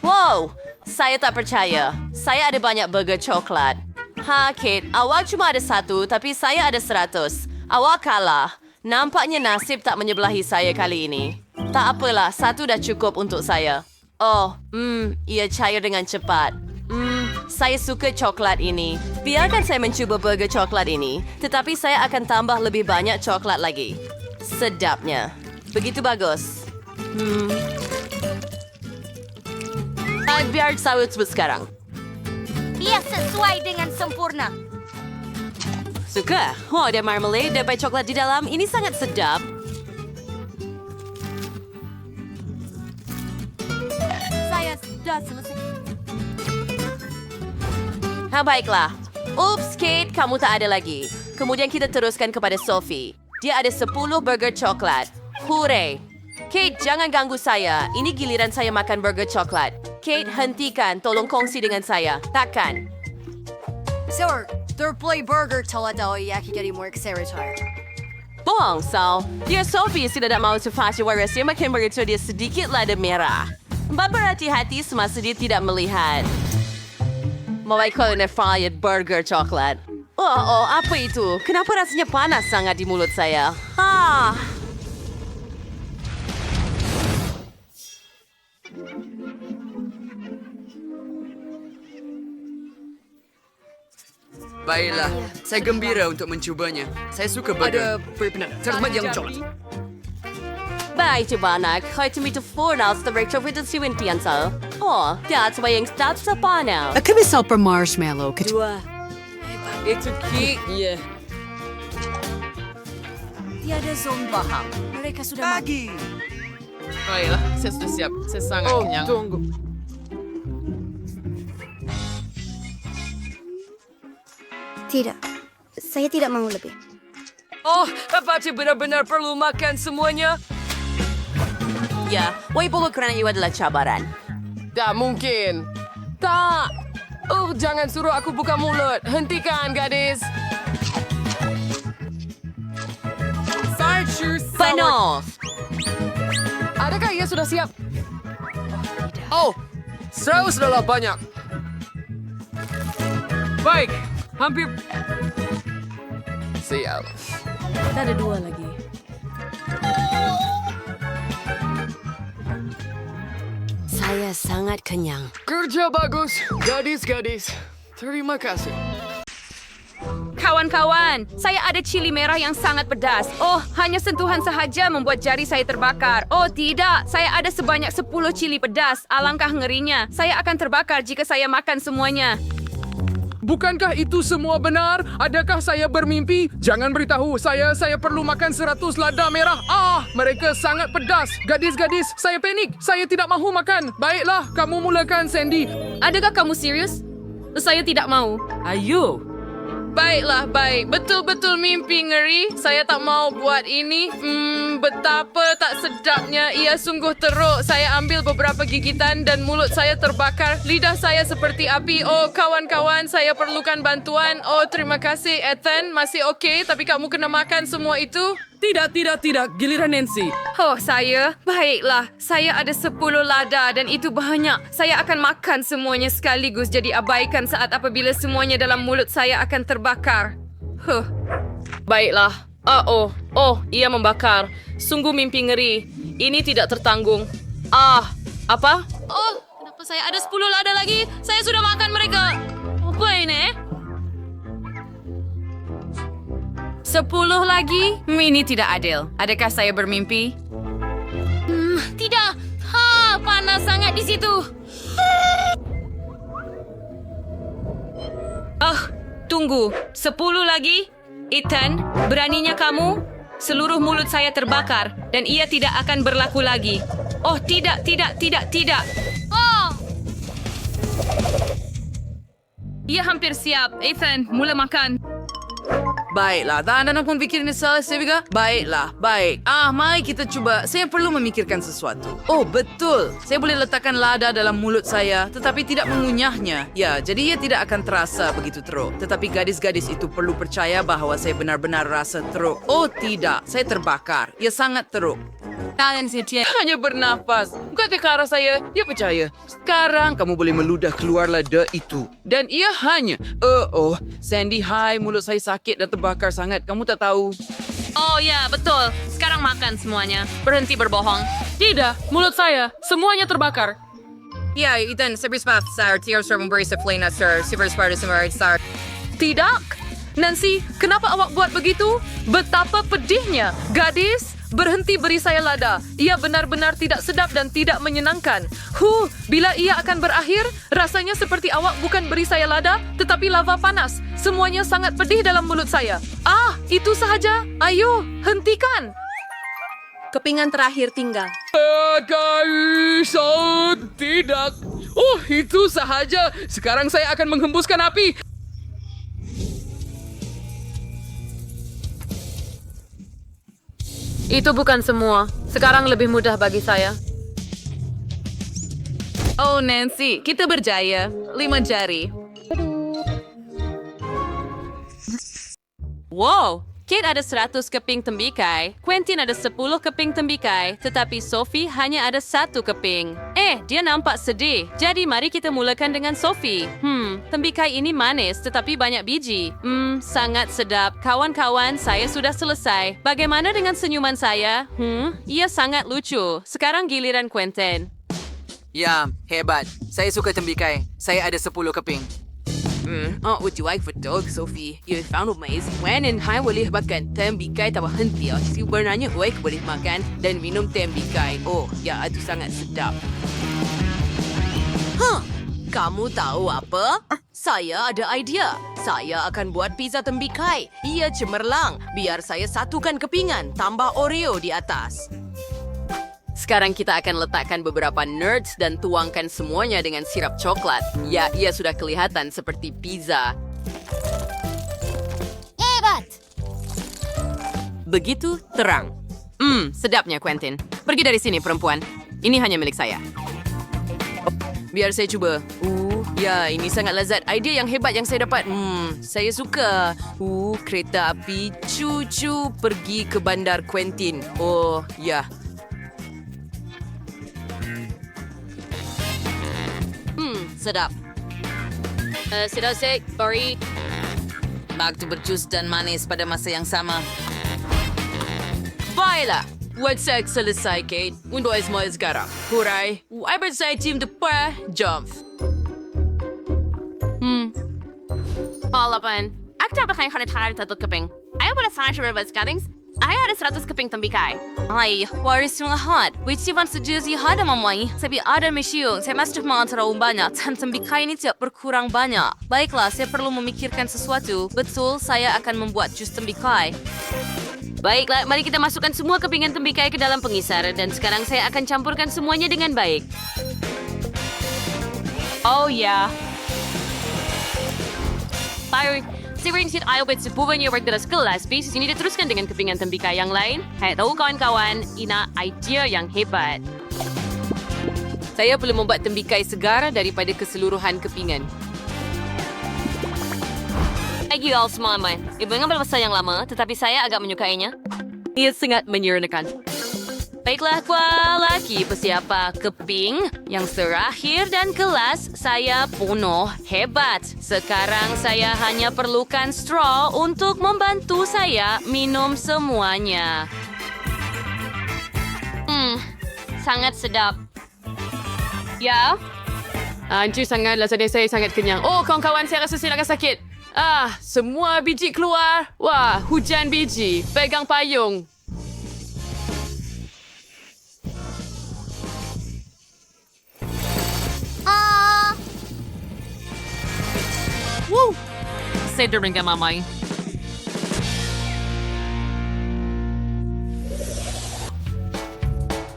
Wow, saya tak percaya. Saya ada banyak burger coklat. Kate, awak cuma ada 1, tapi saya ada 100. Awak kalah. Nampaknya nasib tak menyebelahi saya kali ini. Tak apalah, 1 dah cukup untuk saya. Oh, ia cair dengan cepat. Saya suka coklat ini. Biarkan saya mencuba burger coklat ini, tetapi saya akan tambah lebih banyak coklat lagi. Sedapnya. Begitu bagus. Biar saya sebut sekarang. Ia sesuai dengan sempurna. Suka? Oh, ada marmalade dan coklat di dalam. Ini sangat sedap. Saya sudah selesai. Baiklah. Oops, Kate, kamu tak ada lagi. Kemudian kita teruskan kepada Sophie. Dia ada 10 burger coklat. Hooray! Kate, jangan ganggu saya. Ini giliran saya makan burger coklat. Kate, hentikan. Tolong kongsi dengan saya. Takkan. Sir, terplay burger taladaw yaki dari Mark Seritire. Bohong, Sal. Dia Sophie sudah tak mahu terfasya waras dia makan burger dia sedikit lada merah. Berhati-hati semasa dia tidak melihat. Mawaikan Nefayat burger coklat. Oh, apa itu? Kenapa rasanya panas sangat di mulut saya? Baiklah, saya gembira untuk mencubanya. Saya suka burger. Terima yang coklat. Baik, coba anak. Kau tomato 4 now sa recto with the 20 so. Oh, that's why yung stats sa panel. Kami per marshmallow. Itu Kate. Yeah. Tiada zone paham. Mereka sudah mati. Baiklah, saya sudah siap. Saya sangat kenyang. Tunggu. Tidak. Saya tidak mau lebih. Oh, apa dia benar-benar perlu makan semuanya? Ya, why bulu kerana itu adalah cabaran. Tak mungkin. Tak. Oh, jangan suruh aku buka mulut. Hentikan, gadis. Penuh. Adakah ia sudah siap? Oh, saus adalah banyak. Baik, hampir. Siap. Kita ada 2 lagi. Saya sangat kenyang. Kerja bagus, gadis-gadis. Terima kasih. Kawan-kawan, saya ada cili merah yang sangat pedas. Oh, hanya sentuhan sahaja membuat jari saya terbakar. Oh tidak, saya ada sebanyak 10 cili pedas. Alangkah ngerinya. Saya akan terbakar jika saya makan semuanya. Bukankah itu semua benar? Adakah saya bermimpi? Jangan beritahu saya perlu makan 100 lada merah. Mereka sangat pedas. Gadis-gadis, saya panik. Saya tidak mahu makan. Baiklah, kamu mulakan, Sandy. Adakah kamu serius? Saya tidak mau. Ayo. Baiklah, baik. Betul-betul mimpi ngeri. Saya tak mau buat ini. Betapa tak sedapnya. Ia sungguh teruk. Saya ambil beberapa gigitan dan mulut saya terbakar. Lidah saya seperti api. Oh, kawan-kawan, saya perlukan bantuan. Oh, terima kasih, Ethan. Masih okey, tapi kamu kena makan semua itu. Tidak. Giliran Nancy. Oh, saya? Baiklah, saya ada 10 lada dan itu banyak. Saya akan makan semuanya sekaligus jadi abaikan saat apabila semuanya dalam mulut saya akan terbakar. Baiklah. Oh, ia membakar. Sungguh mimpi ngeri. Ini tidak tertanggung. Apa? Oh, kenapa saya ada 10 lada lagi? Saya sudah makan mereka. Apa ini? 10 lagi? Ini tidak adil. Adakah saya bermimpi? Tidak. Panas sangat di situ. Tunggu. 10 lagi? Ethan, beraninya kamu? Seluruh mulut saya terbakar dan ia tidak akan berlaku lagi. Oh, tidak. Oh, Ia hampir siap. Ethan, mula makan. Baiklah, tak anda nak memikirkan selesai juga? Baiklah, baik. Mari kita cuba. Saya perlu memikirkan sesuatu. Oh, betul. Saya boleh letakkan lada dalam mulut saya, tetapi tidak mengunyahnya. Ya, jadi ia tidak akan terasa begitu teruk. Tetapi gadis-gadis itu perlu percaya bahawa saya benar-benar rasa teruk. Oh, tidak. Saya terbakar. Ia sangat teruk. Hanya bernafas. Bukan ke arah saya. Dia percaya. Sekarang kamu boleh meludah keluar lada itu. Dan ia hanya... Sandy, hai. Mulut saya sakit dan terbakar sangat. Kamu tak tahu. Oh ya, betul. Sekarang makan semuanya. Berhenti berbohong. Tidak, mulut saya. Semuanya terbakar. Yeah, Ethan, super spot, sir. Tears from embrace of Lena, sir. Super spot, sir. Tidak. Nancy, kenapa awak buat begitu? Betapa pedihnya. Gadis, berhenti beri saya lada. Ia benar-benar tidak sedap dan tidak menyenangkan. Bila ia akan berakhir, rasanya seperti awak bukan beri saya lada, tetapi lava panas. Semuanya sangat pedih dalam mulut saya. Itu sahaja. Ayo, hentikan. Kepingan terakhir tinggal. Guys, tidak. Oh, itu sahaja. Sekarang saya akan menghembuskan api. Itu bukan semua. Sekarang lebih mudah bagi saya. Oh, Nancy. Kita berjaya. 5 jari. Wow, Kate ada 100 keping tembikai, Quentin ada 10 keping tembikai, tetapi Sophie hanya ada 1 keping. Dia nampak sedih. Jadi mari kita mulakan dengan Sophie. Tembikai ini manis tetapi banyak biji. Sangat sedap. Kawan-kawan, saya sudah selesai. Bagaimana dengan senyuman saya? Ia sangat lucu. Sekarang giliran Quentin. Ya, hebat. Saya suka tembikai. Saya ada 10 keping. Would you like for dog, Sophie? You found amazing. When and I boleh makan tembikai tak berhenti. Sebenarnya Oik boleh makan dan minum tembikai. Oh, ya, itu sangat sedap. Kamu tahu apa? Saya ada idea. Saya akan buat pizza tembikai. Ia cemerlang. Biar saya satukan kepingan, tambah Oreo di atas. Sekarang kita akan letakkan beberapa nuts dan tuangkan semuanya dengan sirap coklat. Ya, ia sudah kelihatan seperti pizza. Hebat! Begitu terang. Sedapnya, Quentin. Pergi dari sini, perempuan. Ini hanya milik saya. Biar saya cuba. Ya, ini sangat lezat. Idea yang hebat yang saya dapat. Saya suka. Kereta api cucu pergi ke bandar Quentin. Oh, ya. Sedap. Sedasik, Bari. Waktu berjus dan manis pada masa yang sama. Baiklah. Buat saya selesai, Kate. Untuk semua sekarang. Hurai. I bersama tim depan. Jump. Palapan. Aku dapat hanya tarik satu keping. Ayo pada sana coba sekarang. Ayo ada 100 keping tembikai. Waris yang lahat. Which wants to do the hada mamai. Tapi ada mesyuk. Saya mesti terlalu banyak. Dan tembikai ini tidak berkurang banyak. Baiklah, saya perlu memikirkan sesuatu. Betul, saya akan membuat jus tembikai. Baiklah, mari kita masukkan semua kepingan tembikai ke dalam pengisar. Dan sekarang saya akan campurkan semuanya dengan baik. Oh ya. Baik. Sering-sering ayo buat sebuahnya bergerak kelas. Basis ini diteruskan dengan kepingan tembikai yang lain. Tahu kawan-kawan, ini idea yang hebat. Saya perlu membuat tembikai segar daripada keseluruhan kepingan. Thank you all semua, man. Ibu dengan berbahasa yang lama, tetapi saya agak menyukainya. Ia sangat menyeronokkan. Baiklah, lagi persiapa keping yang terakhir dan kelas saya penuh hebat. Sekarang saya hanya perlukan straw untuk membantu saya minum semuanya. Sangat sedap. Ya? Hancur sangat, rasanya saya sangat kenyang. Oh, kawan-kawan, saya rasa saya akan sakit. Semua biji keluar. Wah, hujan biji. Pegang payung. Saya deringan mamai.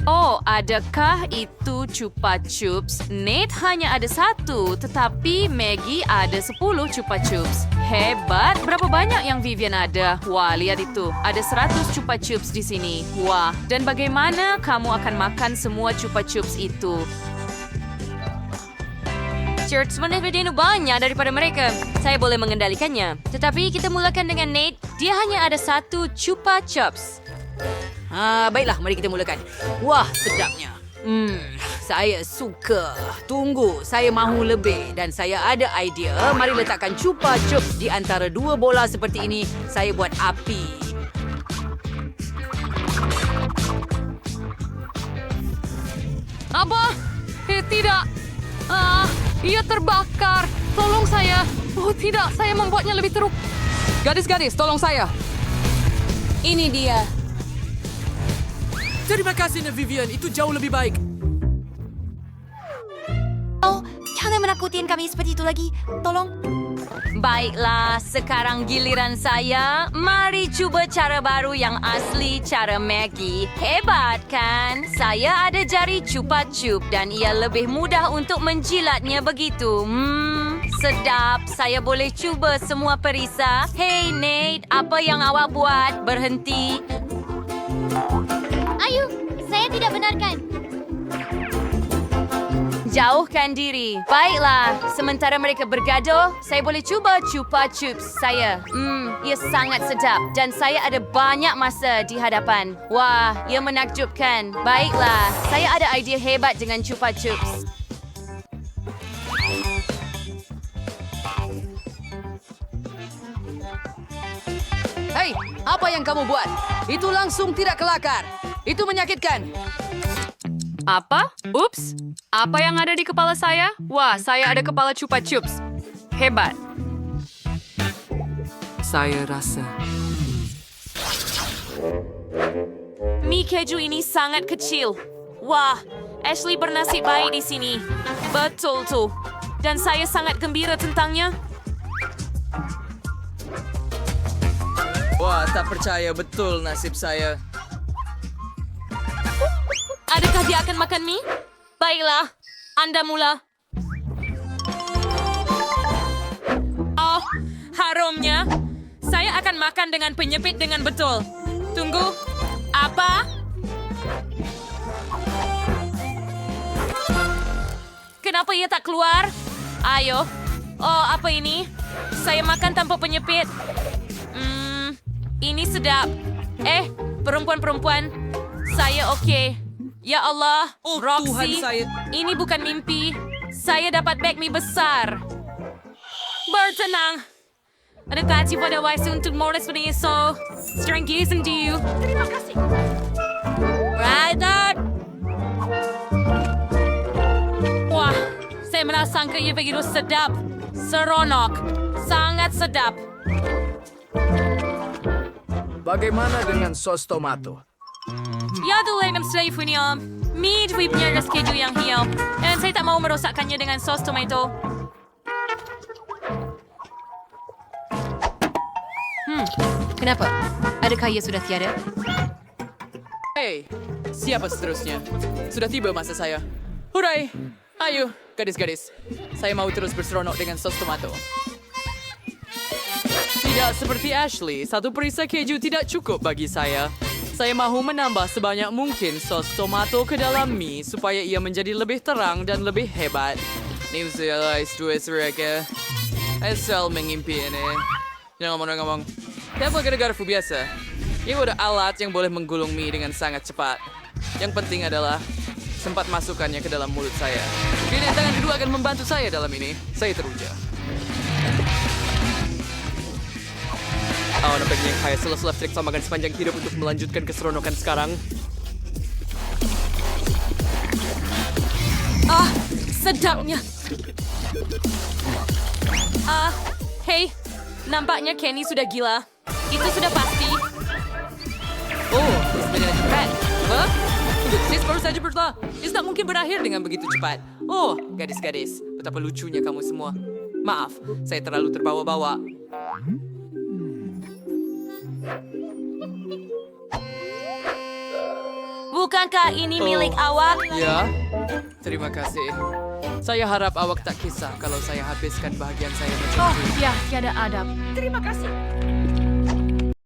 Oh, adakah itu Chupa Chups? Nate hanya ada 1, tetapi Maggie ada 10 Chupa Chups. Hebat! Berapa banyak yang Vivian ada? Wah, lihat itu. Ada 100 Chupa Chups di sini. Wah, dan bagaimana kamu akan makan semua Chupa Chups itu? Sebenarnya banyak daripada mereka. Saya boleh mengendalikannya. Tetapi kita mulakan dengan Nate. Dia hanya ada 1 Chupa Chups. Baiklah, mari kita mulakan. Wah, sedapnya. Saya suka. Tunggu, saya mahu lebih dan saya ada idea. Mari letakkan Chupa Chups di antara dua bola seperti ini. Saya buat api. Apa? Tidak. Ia terbakar. Tolong saya. Oh tidak, saya membuatnya lebih teruk. Gadis-gadis, tolong saya. Ini dia. Terima kasih, Vivian. Itu jauh lebih baik. Oh, jangan menakutin kami seperti itu lagi. Tolong. Baiklah, sekarang giliran saya. Mari cuba cara baru yang asli, cara Maggie. Hebat kan? Saya ada jari Chupa Chup dan ia lebih mudah untuk menjilatnya begitu. Sedap. Saya boleh cuba semua perisa. Hey Nate, apa yang awak buat? Berhenti. Ayo, saya tidak benarkan. Jauhkan diri. Baiklah, sementara mereka bergaduh, saya boleh cuba Chupa Chups saya. Ia sangat sedap dan saya ada banyak masa di hadapan. Wah, ia menakjubkan. Baiklah, saya ada idea hebat dengan Chupa Chups. Hei, apa yang kamu buat? Itu langsung tidak kelakar. Itu menyakitkan. Apa? Ups. Apa yang ada di kepala saya? Wah, saya ada kepala Chupa Chups. Hebat. Saya rasa. Mie keju ini sangat kecil. Wah, Ashley bernasib baik di sini. Betul tuh. Dan saya sangat gembira tentangnya. Wah, tak percaya betul nasib saya. Adakah dia akan makan mie? Baiklah, Anda mula. Oh, harumnya. Saya akan makan dengan penyepit dengan betul. Tunggu, apa? Kenapa ia tak keluar? Ayo. Oh, apa ini? Saya makan tanpa penyepit. Ini sedap. Perempuan-perempuan. Saya okey. Ya Allah, Roxy, Tuhan saya. ini bukan mimpi. Saya dapat bag mie besar. Bertenang. Mendekati pada waktu untuk modus penyusul. Strengthen to you. Terima kasih. Right. Wah, saya mana sangka ia begitu sedap. Seronok. Sangat sedap. Bagaimana dengan sos tomato? Ya tulay ng slave niyo. Meat whip niya na schedule yang hiyaw. Dan saya tak mau merosakkannya dengan sos tomato. Kenapa? Adakah ia sudah tiada? Hei, siapa seterusnya? Sudah tiba masa saya. Hurai! Ayo, gadis-gadis. Saya mau terus berseronok dengan sos tomato. Tidak seperti Ashley, satu perisa keju tidak cukup bagi saya. Saya mahu menambah sebanyak mungkin sos tomato ke dalam mie supaya ia menjadi lebih terang dan lebih hebat. Ini saya dua serega. Saya selalu mengimpi ini. Jangan ngomong-ngomong. Kenapa gara-gara biasa? Ia ada alat yang boleh menggulung mie dengan sangat cepat. Yang penting adalah sempat masukkannya ke dalam mulut saya. Kini tangan kedua akan membantu saya dalam ini. Saya teruja. Oh, nampaknya saya selesai trik samakan sepanjang hidup untuk melanjutkan keseronokan sekarang. Sedapnya. Hey, nampaknya Kenny sudah gila. Itu sudah pasti. Oh, sebenarnya cepat. Apa? Tunggu, saya baru saja bertelah. Ini tak mungkin berakhir dengan begitu cepat. Oh, gadis-gadis, betapa lucunya kamu semua. Maaf, saya terlalu terbawa-bawa. Bukankah ini milik awak? Ya, terima kasih. Saya harap awak tak kisah kalau saya habiskan bahagian saya macam itu. Ya, tiada adab. Terima kasih.